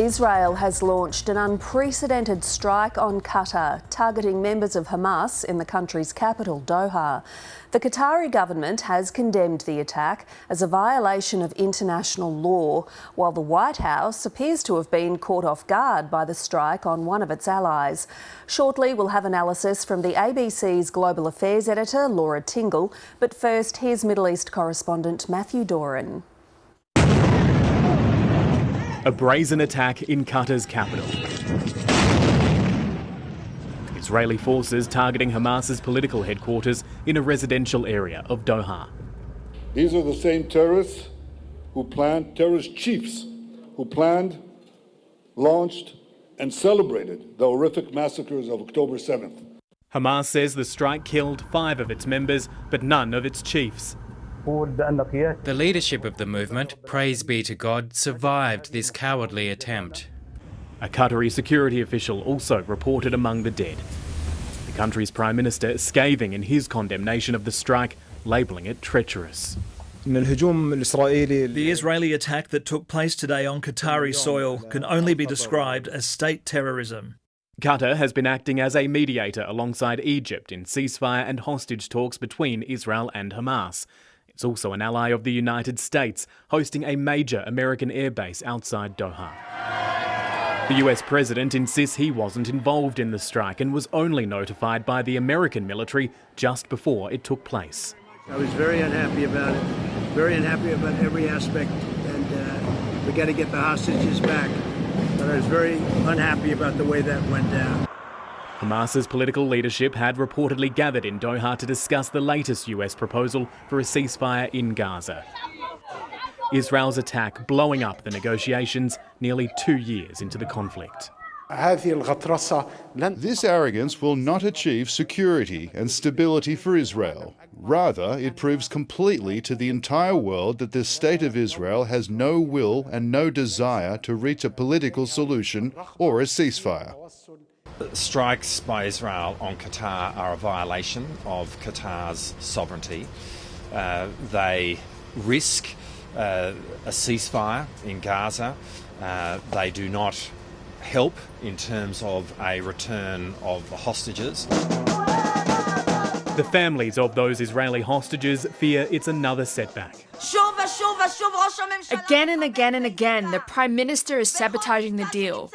Israel has launched an unprecedented strike on Qatar, targeting members of Hamas in the country's capital, Doha. The Qatari government has condemned the attack as a violation of international law, while the White House appears to have been caught off guard by the strike on one of its allies. Shortly, we'll have analysis from the ABC's Global Affairs editor, Laura Tingle, but first, here's Middle East correspondent Matthew Doran. A brazen attack in Qatar's capital. Israeli forces targeting Hamas's political headquarters in a residential area of Doha. These are the same terrorist chiefs who planned, launched and celebrated the horrific massacres of October 7th. Hamas says the strike killed 5 of its members, but none of its chiefs. The leadership of the movement, praise be to God, survived this cowardly attempt. A Qatari security official also reported among the dead. The country's Prime Minister scathing in his condemnation of the strike, labelling it treacherous. The Israeli attack that took place today on Qatari soil can only be described as state terrorism. Qatar has been acting as a mediator alongside Egypt in ceasefire and hostage talks between Israel and Hamas. It's also an ally of the United States, hosting a major American airbase outside Doha. The US president insists he wasn't involved in the strike and was only notified by the American military just before it took place. I was very unhappy about it, very unhappy about every aspect, and we got to get the hostages back. But I was very unhappy about the way that went down. Hamas's political leadership had reportedly gathered in Doha to discuss the latest US proposal for a ceasefire in Gaza. Israel's attack blowing up the negotiations nearly 2 years into the conflict. This arrogance will not achieve security and stability for Israel. Rather, it proves completely to the entire world that the state of Israel has no will and no desire to reach a political solution or a ceasefire. Strikes by Israel on Qatar are a violation of Qatar's sovereignty. They risk a ceasefire in Gaza. They do not help in terms of a return of the hostages. The families of those Israeli hostages fear it's another setback. Again and again and again, the Prime Minister is sabotaging the deal.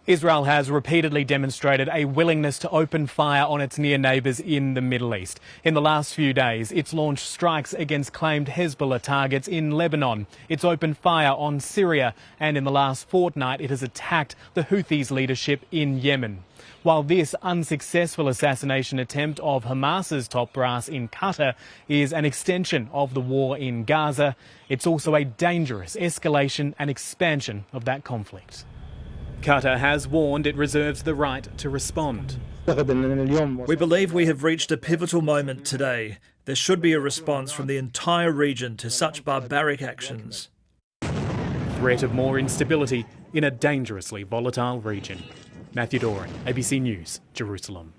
Israel has repeatedly demonstrated a willingness to open fire on its near neighbours in the Middle East. In the last few days, it's launched strikes against claimed Hezbollah targets in Lebanon. It's opened fire on Syria, and in the last fortnight, it has attacked the Houthis' leadership in Yemen. While this unsuccessful assassination attempt of Hamas's top brass in Qatar is an extension of the war in Gaza, it's also a dangerous escalation and expansion of that conflict. Qatar has warned it reserves the right to respond. We believe we have reached a pivotal moment today. There should be a response from the entire region to such barbaric actions. Threat of more instability in a dangerously volatile region. Matthew Doran, ABC News, Jerusalem.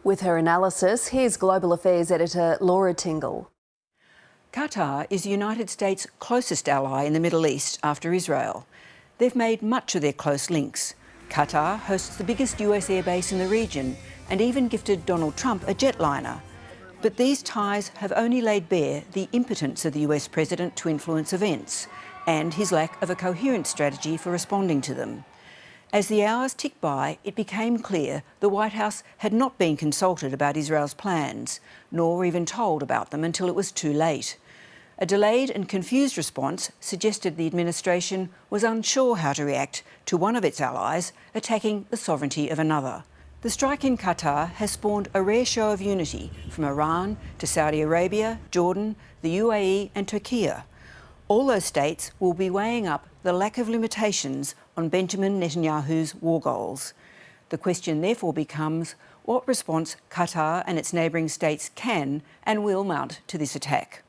With her analysis, here's Global Affairs editor Laura Tingle. Qatar is the United States' closest ally in the Middle East after Israel. They've made much of their close links. Qatar hosts the biggest US airbase in the region and even gifted Donald Trump a jetliner. But these ties have only laid bare the impotence of the US president to influence events and his lack of a coherent strategy for responding to them. As the hours ticked by, it became clear the White House had not been consulted about Israel's plans, nor even told about them until it was too late. A delayed and confused response suggested the administration was unsure how to react to one of its allies attacking the sovereignty of another. The strike in Qatar has spawned a rare show of unity from Iran to Saudi Arabia, Jordan, the UAE and Turkey. All those states will be weighing up the lack of limitations on Benjamin Netanyahu's war goals. The question therefore becomes what response Qatar and its neighbouring states can and will mount to this attack.